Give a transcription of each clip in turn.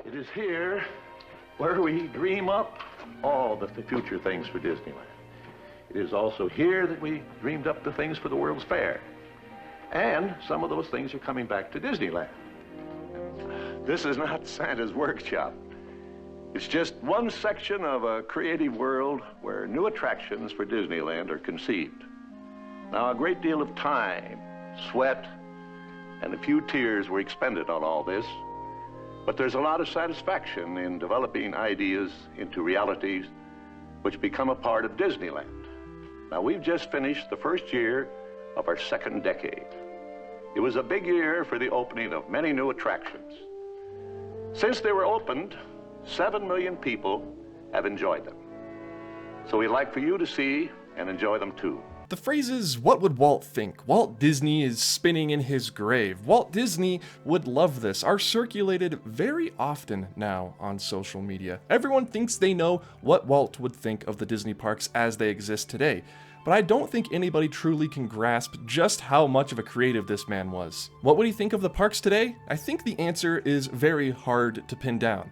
It is here where we dream up all the future things for Disneyland. It is also here that we dreamed up the things for the World's Fair. And some of those things are coming back to Disneyland. This is not Santa's workshop. It's just one section of a creative world where new attractions for Disneyland are conceived. Now, a great deal of time, sweat, and a few tears were expended on all this, but there's a lot of satisfaction in developing ideas into realities which become a part of Disneyland. Now, we've just finished the first year of our second decade. It was a big year for the opening of many new attractions. Since they were opened, 7 million people have enjoyed them. So we'd like for you to see and enjoy them too. The phrases, "What would Walt think? Walt Disney is spinning in his grave. Walt Disney would love this," are circulated very often now on social media. Everyone thinks they know what Walt would think of the Disney parks as they exist today. But I don't think anybody truly can grasp just how much of a creative this man was. What would he think of the parks today? I think the answer is very hard to pin down.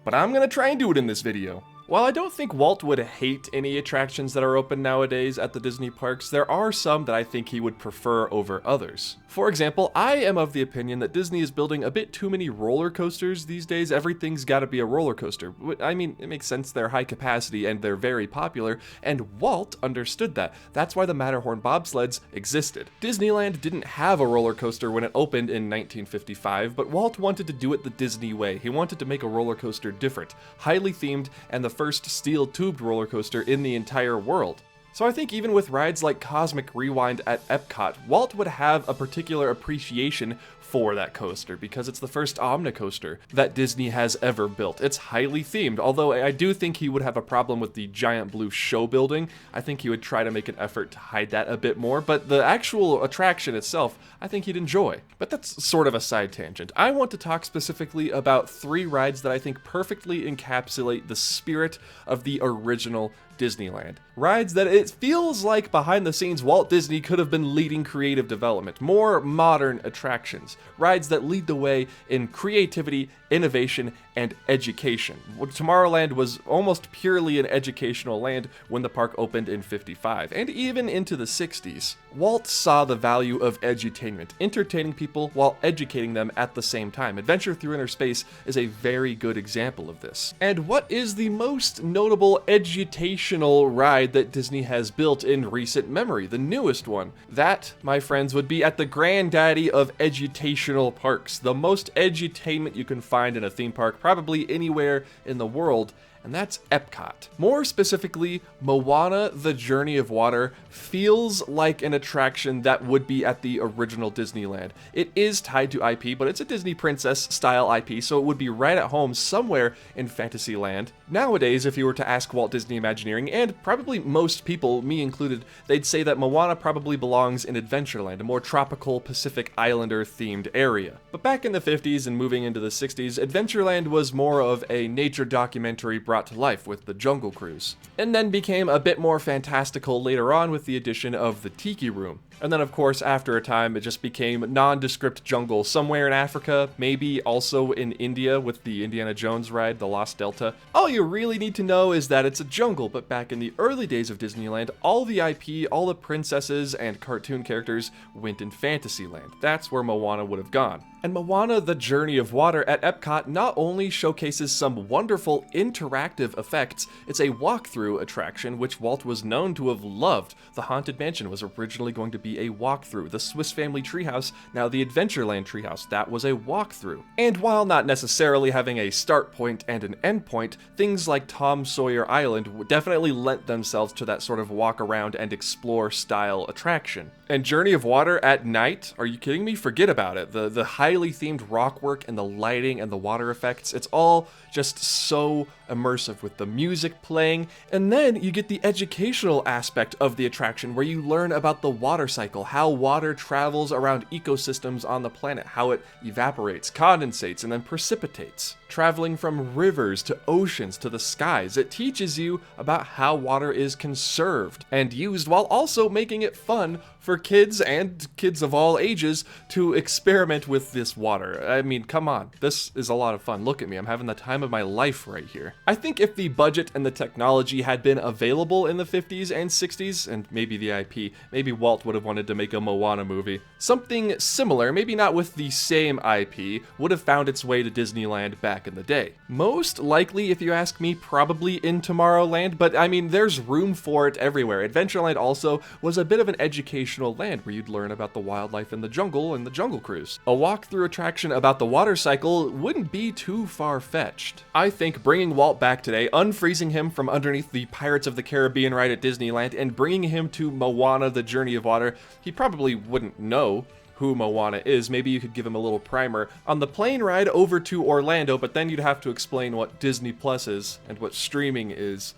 But I'm gonna try and do it in this video. While I don't think Walt would hate any attractions that are open nowadays at the Disney parks, there are some that I think he would prefer over others. For example, I am of the opinion that Disney is building a bit too many roller coasters these days. Everything's gotta be a roller coaster. I mean, it makes sense, they're high capacity and they're very popular, and Walt understood that. That's why the Matterhorn bobsleds existed. Disneyland didn't have a roller coaster when it opened in 1955, but Walt wanted to do it the Disney way. He wanted to make a roller coaster different, highly themed, and the first steel-tubed roller coaster in the entire world. So I think even with rides like Cosmic Rewind at Epcot, Walt would have a particular appreciation for that coaster because it's the first Omnicoaster that Disney has ever built. It's highly themed, although I do think he would have a problem with the giant blue show building. I think he would try to make an effort to hide that a bit more, but the actual attraction itself, I think he'd enjoy. But that's sort of a side tangent. I want to talk specifically about 3 rides that I think perfectly encapsulate the spirit of the original Disneyland. Rides that it feels like behind the scenes Walt Disney could have been leading creative development. More modern attractions. Rides that lead the way in creativity, innovation, and education. Tomorrowland was almost purely an educational land when the park opened in '55, and even into the '60s. Walt saw the value of edutainment, entertaining people while educating them at the same time. Adventure Through Inner Space is a very good example of this. And what is the most notable edutational ride that Disney has built in recent memory? The newest one. That, my friends, would be at the granddaddy of edutational parks. The most edutainment you can find in a theme park probably anywhere in the world, and that's Epcot. More specifically, Moana, The Journey of Water feels like an attraction that would be at the original Disneyland. It is tied to IP, but it's a Disney princess style IP, so it would be right at home somewhere in Fantasyland. Nowadays, if you were to ask Walt Disney Imagineering, and probably most people, me included, they'd say that Moana probably belongs in Adventureland, a more tropical Pacific Islander themed area. But back in the 50s and moving into the 60s, Adventureland was more of a nature documentary brought to life with the Jungle Cruise, and then became a bit more fantastical later on with the addition of the Tiki Room. And then of course after a time it just became nondescript jungle somewhere in Africa, maybe also in India with the Indiana Jones ride, the Lost Delta. All you really need to know is that it's a jungle, but back in the early days of Disneyland, all the IP, all the princesses and cartoon characters went in Fantasyland. That's where Moana would have gone. And Moana, The Journey of Water at Epcot not only showcases some wonderful interactive effects, it's a walkthrough attraction which Walt was known to have loved. The Haunted Mansion was originally going to be a walkthrough. The Swiss Family Treehouse, now the Adventureland Treehouse, that was a walkthrough. And while not necessarily having a start point and an end point, things like Tom Sawyer Island definitely lent themselves to that sort of walk around and explore style attraction. And Journey of Water at night? Are you kidding me? Forget about it. The highly themed rock work and the lighting and the water effects, it's all just so immersive with the music playing. And then you get the educational aspect of the attraction where you learn about the water cycle, how water travels around ecosystems on the planet, how it evaporates, condensates, and then precipitates. Traveling from rivers to oceans to the skies, it teaches you about how water is conserved and used while also making it fun for kids and kids of all ages to experiment with this water. I mean, come on. This is a lot of fun. Look at me. I'm having the time of my life right here. I think if the budget and the technology had been available in the 50s and 60s, and maybe the IP, maybe Walt would have wanted to make a Moana movie. Something similar, maybe not with the same IP, would have found its way to Disneyland back in the day. Most likely, if you ask me, probably in Tomorrowland, but I mean, there's room for it everywhere. Adventureland also was a bit of an educational land where you'd learn about the wildlife in the jungle and the Jungle Cruise. A walk-through attraction about the water cycle wouldn't be too far-fetched. I think bringing Walt back today, unfreezing him from underneath the Pirates of the Caribbean ride at Disneyland, and bringing him to Moana, the Journey of Water, he probably wouldn't know who Moana is. Maybe you could give him a little primer on the plane ride over to Orlando, but then you'd have to explain what Disney Plus is and what streaming is.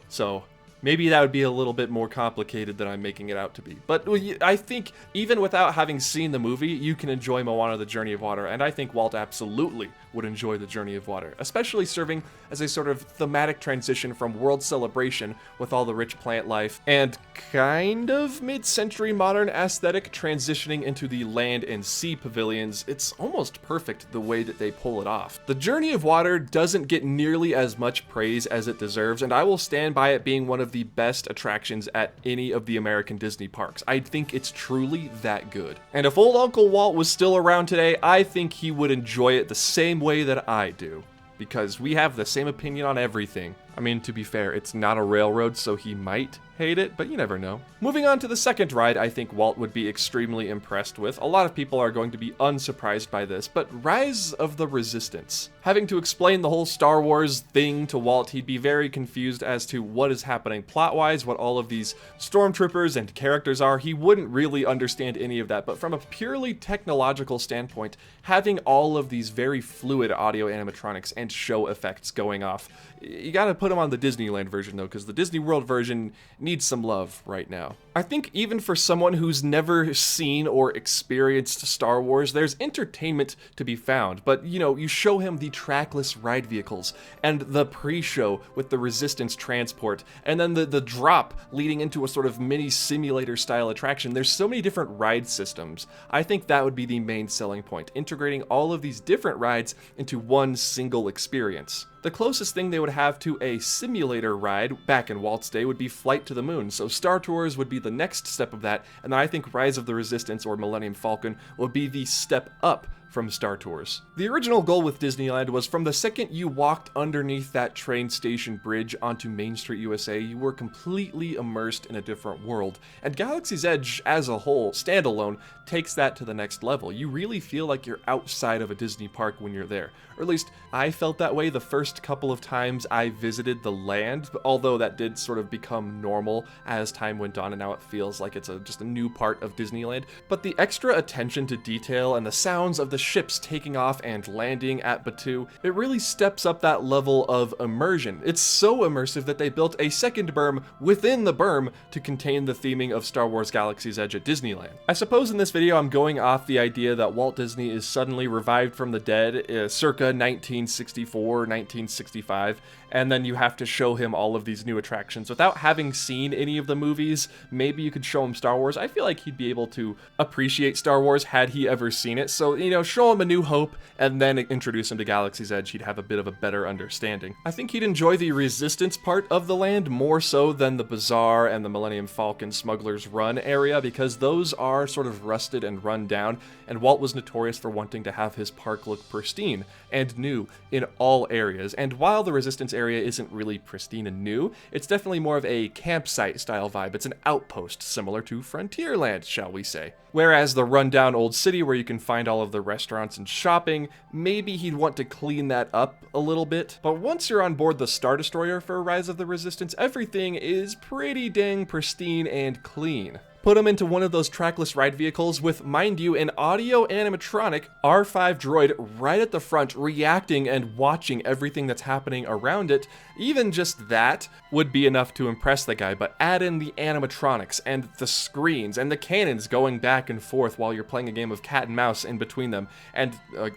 So maybe that would be a little bit more complicated than I'm making it out to be. But I think even without having seen the movie, you can enjoy Moana, the Journey of Water, and I think Walt absolutely would enjoy the Journey of Water, especially serving as a sort of thematic transition from World Celebration with all the rich plant life and kind of mid-century modern aesthetic transitioning into the land and sea pavilions. It's almost perfect the way that they pull it off. The Journey of Water doesn't get nearly as much praise as it deserves, and I will stand by it being one of the best attractions at any of the American Disney parks. I think it's truly that good. And if old Uncle Walt was still around today, I think he would enjoy it the same way that I do, because we have the same opinion on everything. I mean, to be fair, it's not a railroad, so he might hate it, but you never know. Moving on to the second ride, I think Walt would be extremely impressed with. A lot of people are going to be unsurprised by this, but Rise of the Resistance. Having to explain the whole Star Wars thing to Walt, he'd be very confused as to what is happening plot-wise, what all of these stormtroopers and characters are. He wouldn't really understand any of that, but from a purely technological standpoint, having all of these very fluid audio animatronics and show effects going off, you gotta put them on the Disneyland version though, because the Disney World version needs some love right now. I think even for someone who's never seen or experienced Star Wars, there's entertainment to be found, but you know, you show him the trackless ride vehicles and the pre-show with the Resistance transport, and then the drop leading into a sort of mini simulator style attraction. There's so many different ride systems. I think that would be the main selling point, integrating all of these different rides into one single experience. The closest thing they would have to a simulator ride back in Walt's day would be Flight to the Moon, so Star Tours would be the next step of that, and then I think Rise of the Resistance or Millennium Falcon would be the step up from Star Tours. The original goal with Disneyland was from the second you walked underneath that train station bridge onto Main Street USA, you were completely immersed in a different world. And Galaxy's Edge as a whole, standalone, takes that to the next level. You really feel like you're outside of a Disney park when you're there. Or at least I felt that way the first couple of times I visited the land, although that did sort of become normal as time went on and now it feels like it's just a new part of Disneyland. But the extra attention to detail and the sounds of the ships taking off and landing at Batuu, it really steps up that level of immersion. It's so immersive that they built a second berm within the berm to contain the theming of Star Wars Galaxy's Edge at Disneyland. I suppose in this video I'm going off the idea that Walt Disney is suddenly revived from the dead circa 1964, 1965, and then you have to show him all of these new attractions. Without having seen any of the movies, maybe you could show him Star Wars. I feel like he'd be able to appreciate Star Wars had he ever seen it. So, you know, show him A New Hope and then introduce him to Galaxy's Edge. He'd have a bit of a better understanding. I think he'd enjoy the Resistance part of the land more so than the Bazaar and the Millennium Falcon Smuggler's Run area, because those are sort of rusted and run down, and Walt was notorious for wanting to have his park look pristine and new in all areas. And while the Resistance area isn't really pristine and new, it's definitely more of a campsite style vibe. It's an outpost similar to Frontierland, shall we say. Whereas the rundown old city where you can find all of the restaurants and shopping, maybe he'd want to clean that up a little bit. But once you're on board the Star Destroyer for Rise of the Resistance, everything is pretty dang pristine and clean. Put him into one of those trackless ride vehicles with, mind you, an audio animatronic R5 droid right at the front reacting and watching everything that's happening around it. Even just that would be enough to impress the guy, but add in the animatronics and the screens and the cannons going back and forth while you're playing a game of cat and mouse in between them. And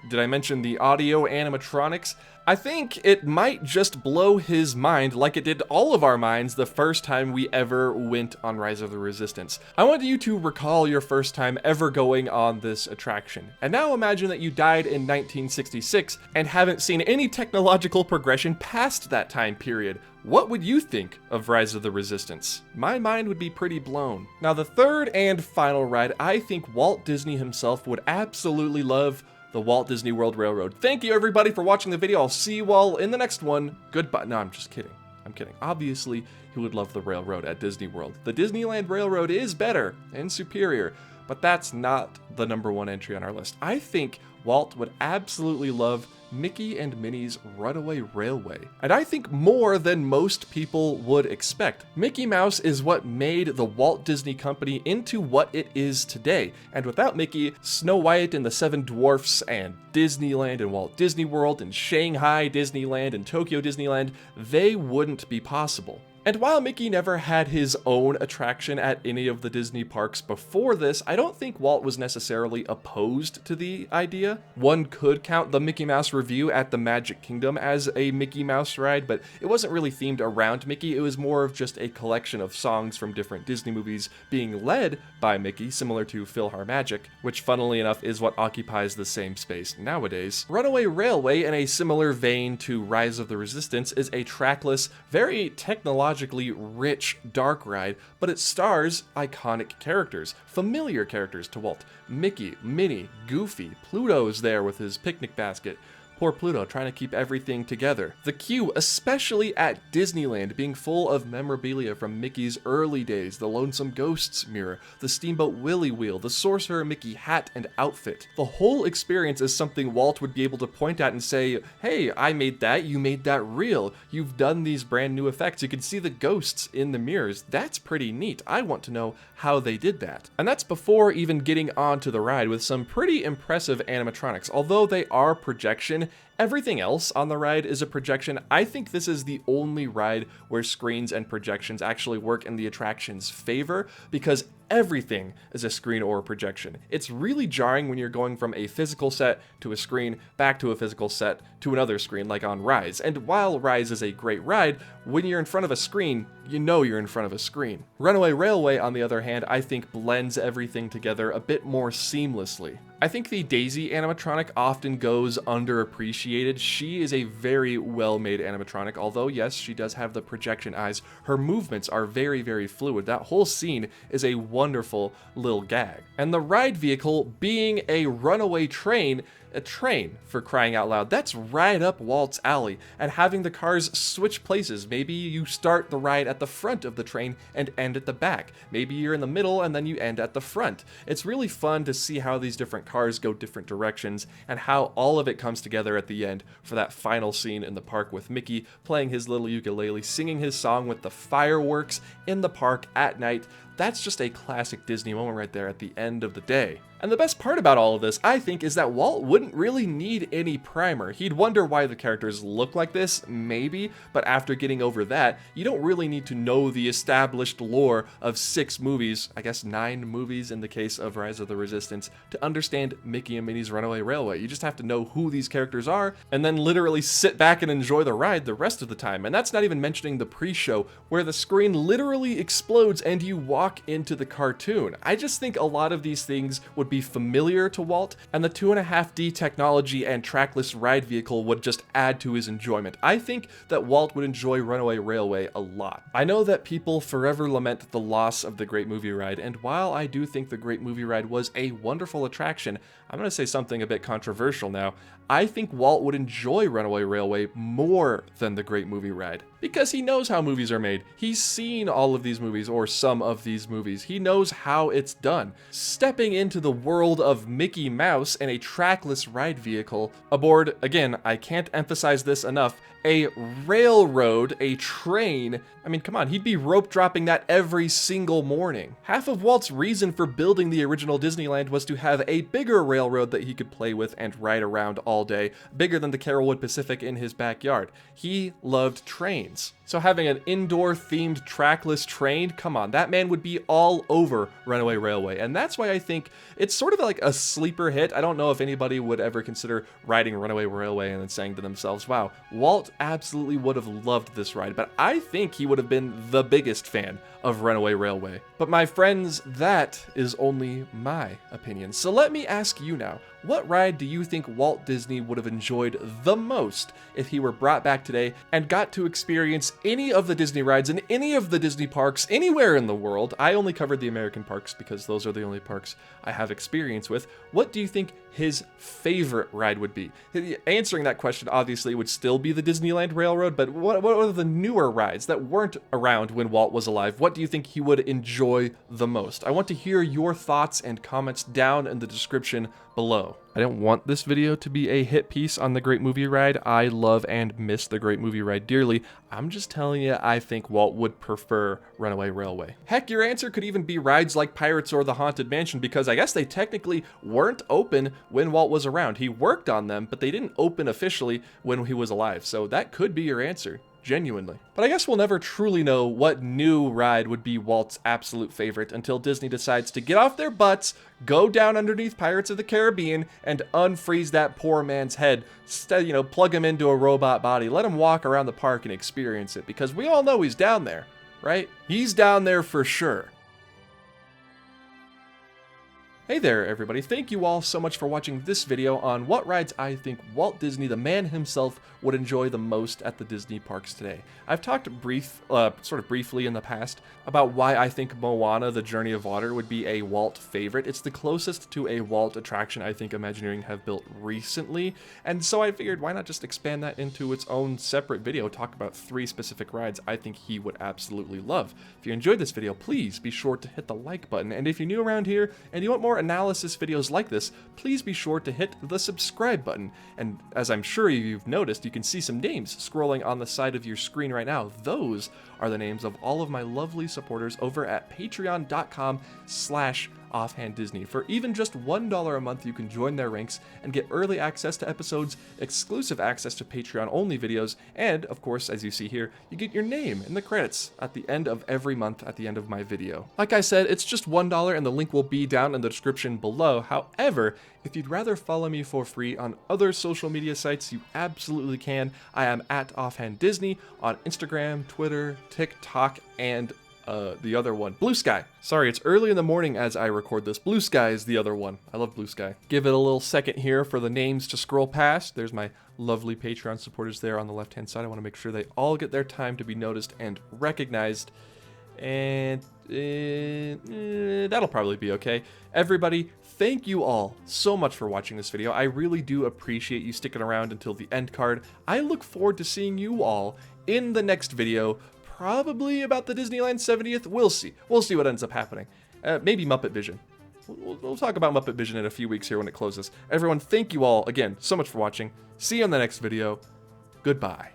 did I mention the audio animatronics? I think it might just blow his mind like it did all of our minds the first time we ever went on Rise of the Resistance. I want you to recall your first time ever going on this attraction. And now imagine that you died in 1966 and haven't seen any technological progression past that time period. What would you think of Rise of the Resistance? My mind would be pretty blown. Now, the third and final ride, I think Walt Disney himself would absolutely love: the Walt Disney World Railroad. Thank you everybody for watching the video. I'll see you all in the next one. Goodbye. No, I'm just kidding. I'm kidding. Obviously, he would love the railroad at Disney World. The Disneyland Railroad is better and superior, but that's not the #1 entry on our list. I think Walt would absolutely love Mickey and Minnie's Runaway Railway, and I think more than most people would expect. Mickey Mouse is what made the Walt Disney Company into what it is today, and without Mickey, Snow White and the Seven Dwarfs and Disneyland and Walt Disney World and Shanghai Disneyland and Tokyo Disneyland, they wouldn't be possible. And while Mickey never had his own attraction at any of the Disney parks before this, I don't think Walt was necessarily opposed to the idea. One could count the Mickey Mouse Revue at the Magic Kingdom as a Mickey Mouse ride, but it wasn't really themed around Mickey. It was more of just a collection of songs from different Disney movies being led by Mickey, similar to PhilharMagic, which funnily enough is what occupies the same space nowadays. Runaway Railway, in a similar vein to Rise of the Resistance, is a trackless, very technologically rich dark ride, but it stars iconic characters, familiar characters to Walt. Mickey, Minnie, Goofy, Pluto's there with his picnic basket. Poor Pluto, trying to keep everything together. The queue, especially at Disneyland, being full of memorabilia from Mickey's early days, the Lonesome Ghosts mirror, the Steamboat Willie wheel, the Sorcerer Mickey hat and outfit. The whole experience is something Walt would be able to point at and say, hey, I made that, you made that real. You've done these brand new effects. You can see the ghosts in the mirrors. That's pretty neat. I want to know how they did that. And that's before even getting onto the ride with some pretty impressive animatronics. Although they are projection, everything else on the ride is a projection. I think this is the only ride where screens and projections actually work in the attraction's favor, because everything is a screen or a projection. It's really jarring when you're going from a physical set to a screen, back to a physical set to another screen, like on Rise. And while Rise is a great ride, when you're in front of a screen, you know you're in front of a screen. Runaway Railway, on the other hand, I think blends everything together a bit more seamlessly. I think the Daisy animatronic often goes underappreciated. She is a very well-made animatronic, although yes, she does have the projection eyes. Her movements are very, very fluid. That whole scene is a wonderful little gag. And the ride vehicle being a runaway train, a train, for crying out loud. That's right up Walt's alley. And having the cars switch places. Maybe you start the ride at the front of the train and end at the back. Maybe you're in the middle and then you end at the front. It's really fun to see how these different cars go different directions and how all of it comes together at the end for that final scene in the park with Mickey playing his little ukulele, singing his song with the fireworks in the park at night. That's just a classic Disney moment right there at the end of the day. And the best part about all of this, I think, is that Walt wouldn't really need any primer. He'd wonder why the characters look like this, maybe, but after getting over that, you don't really need to know the established lore of 6 movies, I guess 9 movies in the case of Rise of the Resistance, to understand Mickey and Minnie's Runaway Railway. You just have to know who these characters are, and then literally sit back and enjoy the ride the rest of the time. And that's not even mentioning the pre-show, where the screen literally explodes and you walk into the cartoon. I just think a lot of these things would be familiar to Walt, and the 2.5D technology and trackless ride vehicle would just add to his enjoyment. I think that Walt would enjoy Runaway Railway a lot. I know that people forever lament the loss of the Great Movie Ride, and while I do think the Great Movie Ride was a wonderful attraction, I'm going to say something a bit controversial now. I think Walt would enjoy Runaway Railway more than the Great Movie Ride, because he knows how movies are made. He's seen all of these movies, or some of these movies. He knows how it's done. Stepping into the world of Mickey Mouse in a trackless ride vehicle aboard, again, I can't emphasize this enough, a railroad, a train. I mean, come on, he'd be rope dropping that every single morning. Half of Walt's reason for building the original Disneyland was to have a bigger railroad that he could play with and ride around all all day, bigger than the Carrollwood Pacific in his backyard. He loved trains. So having an indoor-themed trackless train, come on, that man would be all over Runaway Railway. And that's why I think it's sort of like a sleeper hit. I don't know if anybody would ever consider riding Runaway Railway and then saying to themselves, wow, Walt absolutely would have loved this ride. But I think he would have been the biggest fan of Runaway Railway. But my friends, that is only my opinion. So let me ask you now, what ride do you think Walt Disney would have enjoyed the most if he were brought back today and got to experience any of the Disney rides in any of the Disney parks anywhere in the world? I only covered the American parks because those are the only parks I have experience with. What do you think his favorite ride would be? Answering that question obviously would still be the Disneyland Railroad, but what are the newer rides that weren't around when Walt was alive? What do you think he would enjoy the most? I want to hear your thoughts and comments down in the description below. I don't want this video to be a hit piece on the Great Movie Ride. I love and miss the Great Movie Ride dearly. I'm just telling you, I think Walt would prefer Runaway Railway. Heck, your answer could even be rides like Pirates or the Haunted Mansion, because I guess they technically weren't open when Walt was around. He worked on them, but they didn't open officially when he was alive. So that could be your answer. Genuinely. But I guess we'll never truly know what new ride would be Walt's absolute favorite until Disney decides to get off their butts, go down underneath Pirates of the Caribbean, and unfreeze that poor man's head. Plug him into a robot body, let him walk around the park and experience it, because we all know he's down there, right? He's down there for sure. Hey there, everybody. Thank you all so much for watching this video on what rides I think Walt Disney, the man himself, would enjoy the most at the Disney parks today. I've talked sort of briefly in the past about why I think Moana, the Journey of Water, would be a Walt favorite. It's the closest to a Walt attraction I think Imagineering have built recently, and so I figured why not just expand that into its own separate video, talk about 3 specific rides I think he would absolutely love. If you enjoyed this video, please be sure to hit the like button, and if you're new around here and you want more analysis videos like this, please be sure to hit the subscribe button. And as I'm sure you've noticed, you can see some names scrolling on the side of your screen right now. Those are the names of all of my lovely supporters over at patreon.com/offhanddisney. For even just $1 a month, you can join their ranks and get early access to episodes, exclusive access to Patreon-only videos, and, of course, as you see here, you get your name in the credits at the end of every month at the end of my video. Like I said, it's just $1 and the link will be down in the description below. However, if you'd rather follow me for free on other social media sites, you absolutely can. I am at Offhand Disney on Instagram, Twitter, TikTok, and the other one, Blue Sky. Sorry, it's early in the morning as I record this. Blue Sky is the other one. I love Blue Sky. Give it a little second here for the names to scroll past. There's my lovely Patreon supporters there on the left-hand side. I want to make sure they all get their time to be noticed and recognized. And that'll probably be okay. Everybody, thank you all so much for watching this video. I really do appreciate you sticking around until the end card. I look forward to seeing you all in the next video, probably about the Disneyland 70th. We'll see. We'll see what ends up happening. Maybe Muppet Vision. We'll talk about Muppet Vision in a few weeks here when it closes. Everyone, thank you all again so much for watching. See you in the next video. Goodbye.